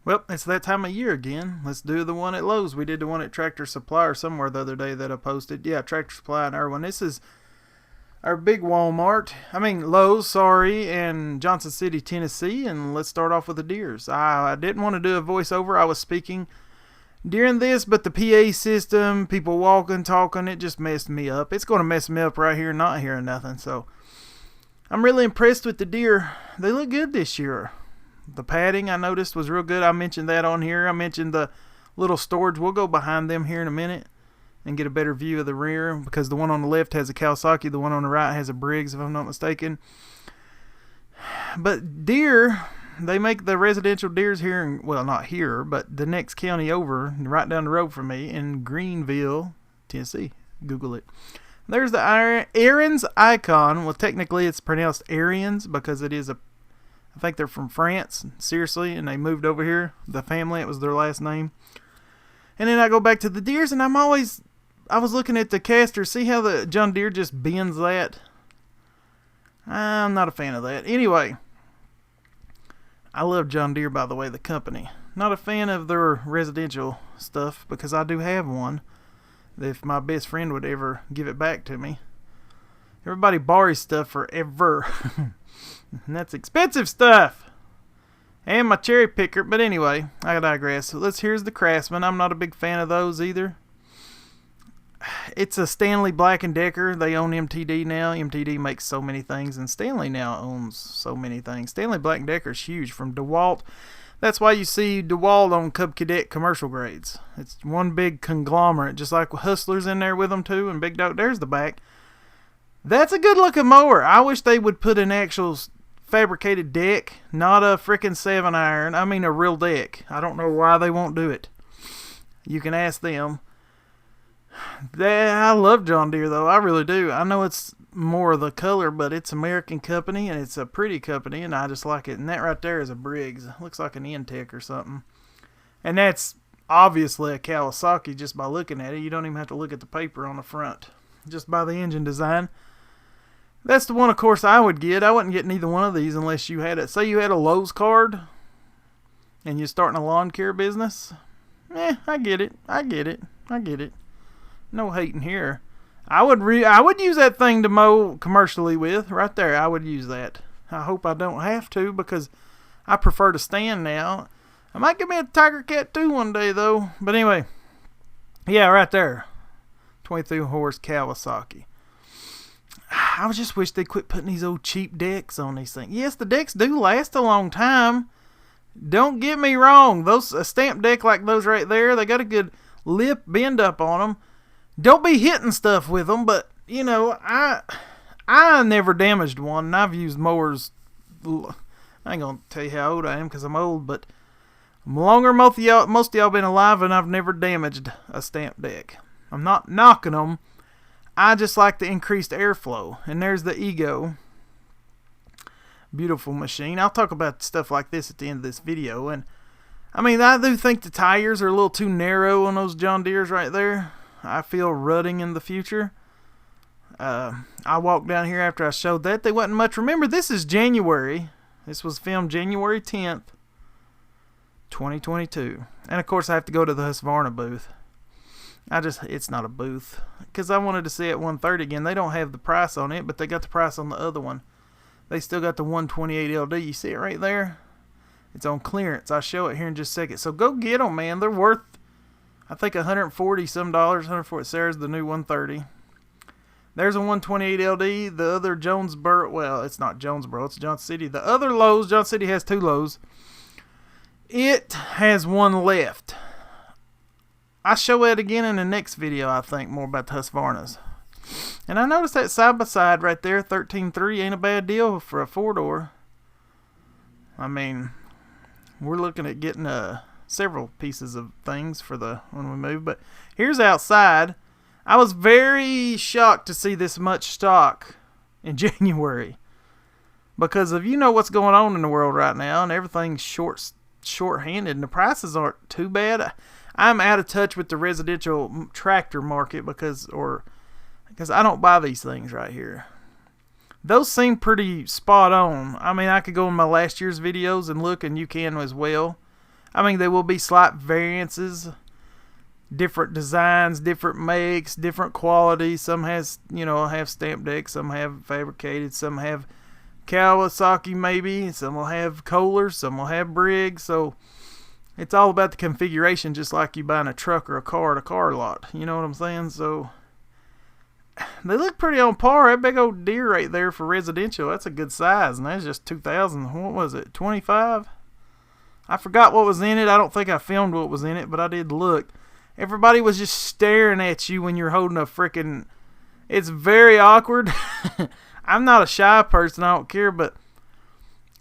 Well, it's that time of year again. Let's do the one at Lowe's. We did the one at Tractor Supply or somewhere the other day that I posted. Yeah, Tractor Supply and Irwin. This is our big Walmart. Lowe's, sorry, and Johnson City, Tennessee. And let's start off with the deers. I didn't want to do a voiceover. I was speaking during this, but the PA system, people walking, talking, it just messed me up. It's going to mess me up right here not hearing nothing. So I'm really impressed with the deer. They look good this year. The padding I noticed was real good. I mentioned that on here. I mentioned the little storage. We'll go behind them here in a minute and get a better view of the rear, because the one on the left has a Kawasaki, the one on the right has a Briggs, if I'm not mistaken. But deer, they make the residential deers here, well, not here, but the next county over, right down the road from me, in Greenville, Tennessee. Google it. There's the Aaron's Icon. Well, technically it's pronounced Arians because it is I think they're from France, seriously, and they moved over here. The family, it was their last name. And then I go back to the deers, and I was looking at the caster. See how the John Deere just bends that? I'm not a fan of that. Anyway, I love John Deere, by the way, the company. Not a fan of their residential stuff, because I do have one. If my best friend would ever give it back to me. Everybody borrows stuff forever. And that's expensive stuff. And my cherry picker. But anyway, I digress. Here's the Craftsman. I'm not a big fan of those either. It's a Stanley Black & Decker. They own MTD now. MTD makes so many things, and Stanley now owns so many things. Stanley Black & Decker is huge, from DeWalt. That's why you see DeWalt on Cub Cadet commercial grades. It's one big conglomerate, just like Hustler's in there with them too, and Big Dog. There's the back. That's a good looking mower. I wish they would put an actual fabricated deck, not a freaking 7-iron. I mean a real deck. I don't know why they won't do it. You can ask them. I love John Deere though. I really do. I know it's more of the color, but it's American company and it's a pretty company, and I just like it. And that right there is a Briggs. Looks like an Intech or something. And that's obviously a Kawasaki just by looking at it. You don't even have to look at the paper on the front. Just by the engine design. That's the one, of course, I would get. I wouldn't get neither one of these unless you had it. Say you had a Lowe's card and you're starting a lawn care business. I get it. No hating here. I would use that thing to mow commercially with. Right there, I would use that. I hope I don't have to, because I prefer to stand now. I might get me a Tiger Cat 2 one day, though. But anyway, yeah, right there. 23 horse Kawasaki. I just wish they quit putting these old cheap decks on these things. Yes, the decks do last a long time. Don't get me wrong. A stamp deck like those right there, they got a good lip bend up on them. Don't be hitting stuff with them, but, you know, I never damaged one, and I've used mowers. I ain't going to tell you how old I am, because I'm old, but longer most of y'all been alive, and I've never damaged a stamp deck. I'm not knocking them. I just like the increased airflow. And there's the Ego. Beautiful machine. I'll talk about stuff like this at the end of this video. And I do think the tires are a little too narrow on those John Deeres right there. I feel rutting in the future. I walked down here after I showed that. They wasn't much. Remember, this is January. This was filmed January 10th, 2022. And of course I have to go to the Husqvarna booth. It's not a booth, because I wanted to see it 130 again. They don't have the price on it, but they got the price on the other one. They still got the 128 LD. You see it right there? It's on clearance. I'll show it here in just a second. So go get them, man. They're worth, I think, $140 some. 140. Sarah's the new 130. There's a 128 LD. The other Jonesboro, well, it's not Jonesboro, it's Johnson City. The other Lowe's, Johnson City has 2 Lowe's. It has one left. I'll show it again in the next video, I think, more about the Husqvarnas. And I noticed that side-by-side right there, 13.3, ain't a bad deal for a 4-door. We're looking at getting several pieces of things for when we move. But here's outside. I was very shocked to see this much stock in January. Because of, what's going on in the world right now, and everything's short-handed, and the prices aren't too bad. I'm out of touch with the residential tractor market because I don't buy these things right here. Those seem pretty spot on. I could go in my last year's videos and look, and you can as well. I mean, there will be slight variances, different designs, different makes, different qualities. Some has, have stamp decks, some have fabricated, some have Kawasaki maybe, some will have Kohlers, some will have Briggs. So it's all about the configuration, just like you buying a truck or a car at a car lot. You know what I'm saying? So they look pretty on par. That big old deer right there for residential, that's a good size, and that's just 2,000. What was it, 25? I forgot what was in it. I don't think I filmed what was in it, but I did look. Everybody was just staring at you when you're holding a freaking... It's very awkward. I'm not a shy person, I don't care, but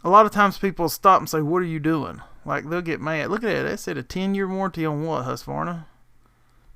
a lot of times people stop and say, "What are you doing?" Like, they'll get mad. Look at that. That said a 10-year warranty on what, Husqvarna?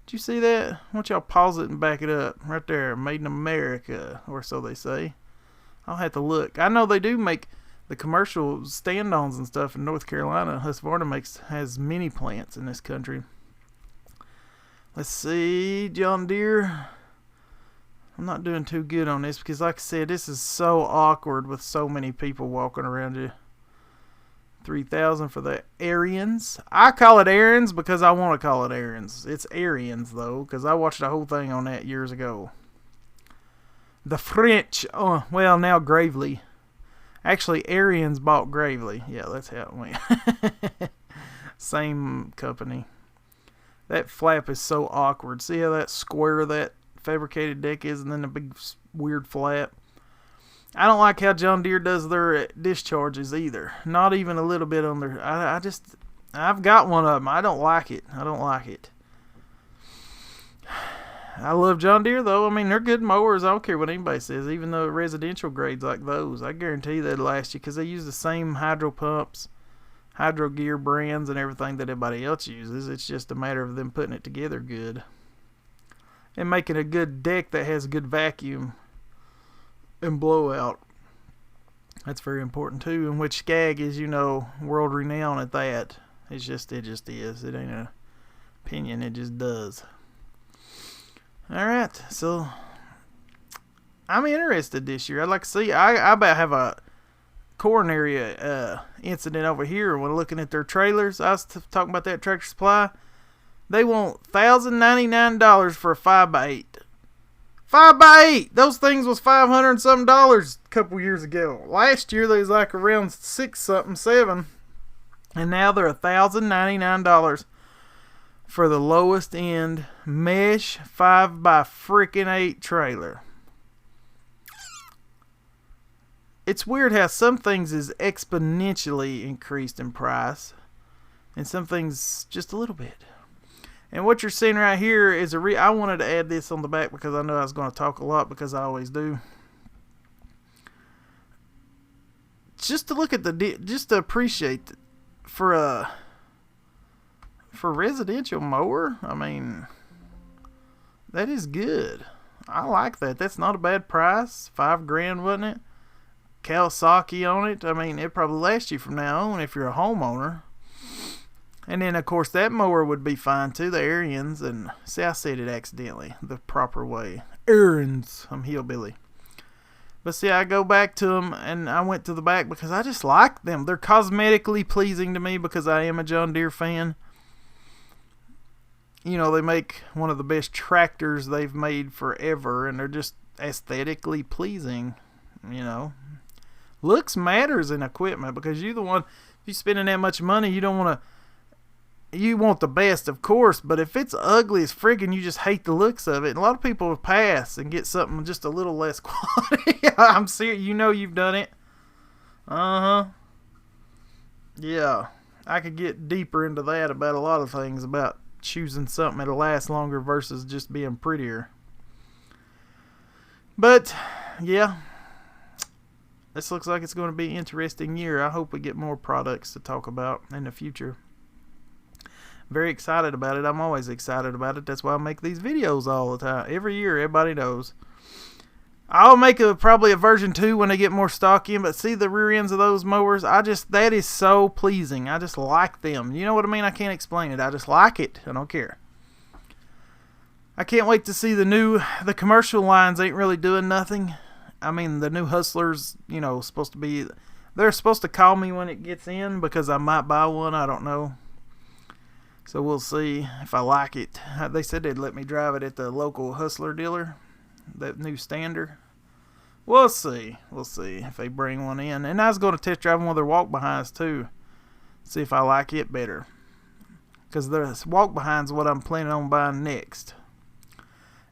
Did you see that? Why don't y'all pause it and back it up? Right there. Made in America, or so they say. I'll have to look. I know they do make the commercial stand-ons and stuff in North Carolina. Husqvarna has many plants in this country. Let's see. John Deere. I'm not doing too good on this because, like I said, this is so awkward with so many people walking around you. 3,000 for the Arians. I call it Arians because I want to call it Arians. It's Arians though, because I watched the whole thing on that years ago. The French, well, now Gravely. Actually, Arians bought Gravely. Yeah, that's how it went. Same company. That flap is so awkward. See how that square that fabricated deck is, and then the big weird flap. I don't like how John Deere does their discharges either. Not even a little bit on their... I've got one of them. I don't like it. I love John Deere though. I mean, they're good mowers. I don't care what anybody says. Even though residential grades like those, I guarantee they'd last you because they use the same hydro pumps, hydro gear brands, and everything that everybody else uses. It's just a matter of them putting it together good and making a good deck that has good vacuum and blowout. That's very important too, and which Skag is, world renowned at that. It just is. It ain't an opinion, it just does. Alright, so I'm interested this year. I'd like to see. I about have a coronary incident over here when looking at their trailers. I was talking about that Tractor Supply. They want $1,099 for a 5x8. 5x8! Those things was $500 and something a couple years ago. Last year they was like around $7. And now they're $1,099 for the lowest end mesh 5x8 trailer. It's weird how some things is exponentially increased in price, and some things just a little bit. And what you're seeing right here is I wanted to add this on the back because I know I was going to talk a lot, because I always do. Just to look at just to appreciate for a residential mower. I mean, that is good. I like that. That's not a bad price. $5,000, wasn't it? Kawasaki on it. I mean, it probably lasts you from now on if you're a homeowner. And then, of course, that mower would be fine, too. The Arians. And, see, I said it accidentally. The proper way. Arians. I'm hillbilly. But, see, I go back to them, and I went to the back because I just like them. They're cosmetically pleasing to me because I am a John Deere fan. They make one of the best tractors they've made forever, and they're just aesthetically pleasing, Looks matters in equipment because you're the one, if you're spending that much money, you don't want to... You want the best, of course, but if it's ugly as friggin', you just hate the looks of it. And a lot of people will pass and get something just a little less quality. I'm serious. You've done it. Yeah. I could get deeper into that about a lot of things, about choosing something that'll last longer versus just being prettier. But, yeah. This looks like it's going to be an interesting year. I hope we get more products to talk about in the future. Very excited about it. I'm always excited about it. That's why I make these videos all the time. Every year, everybody knows. I'll make probably a version 2 when they get more stock in, but see the rear ends of those mowers? that is so pleasing. I just like them. You know what I mean? I can't explain it. I just like it. I don't care. I can't wait to see the commercial lines ain't really doing nothing. I mean, the new Hustlers, they're supposed to call me when it gets in because I might buy one. I don't know. So we'll see if I like it. They said they'd let me drive it at the local Hustler dealer, that new Stander. We'll see. We'll see if they bring one in. And I was going to test drive one of their walk behinds too. See if I like it better. Because the walk behind's what I'm planning on buying next.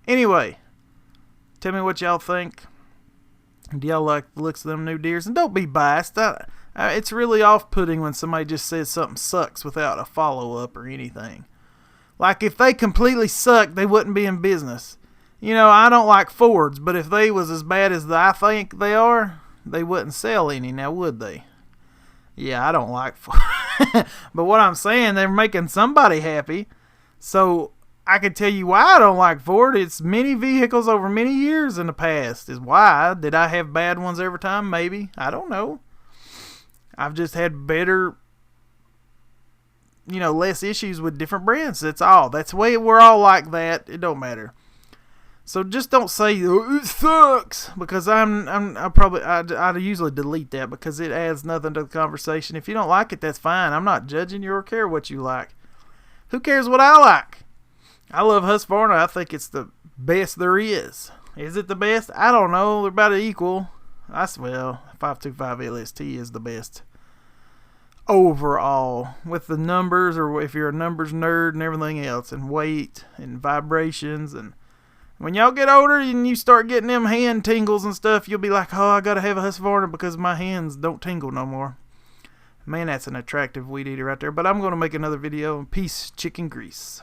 Anyway, tell me what y'all think. Do y'all like the looks of them new deers? And don't be biased. It's really off-putting when somebody just says something sucks without a follow-up or anything. Like, if they completely suck, they wouldn't be in business. You know, I don't like Fords, but if they was as bad as I think they are, they wouldn't sell any, now would they? Yeah, I don't like Fords. But what I'm saying, they're making somebody happy. So, I can tell you why I don't like Ford. It's many vehicles over many years in the past is why. Did I have bad ones every time? Maybe. I don't know. I've just had better, less issues with different brands. That's all. That's the way we're all like that. It don't matter. So just don't say, oh, it sucks, because I'd usually delete that because it adds nothing to the conversation. If you don't like it, that's fine. I'm not judging you or care what you like. Who cares what I like? I love Husqvarna. I think it's the best there is. Is it the best? I don't know. They're about equal. 525 LST is the best overall with the numbers, or if you're a numbers nerd and everything else, and weight and vibrations. And when y'all get older and you start getting them hand tingles and stuff, you'll be like, oh, I gotta have a Husqvarna because my hands don't tingle no more. Man, that's an attractive weed eater right there. But I'm going to make another video. Peace, chicken grease.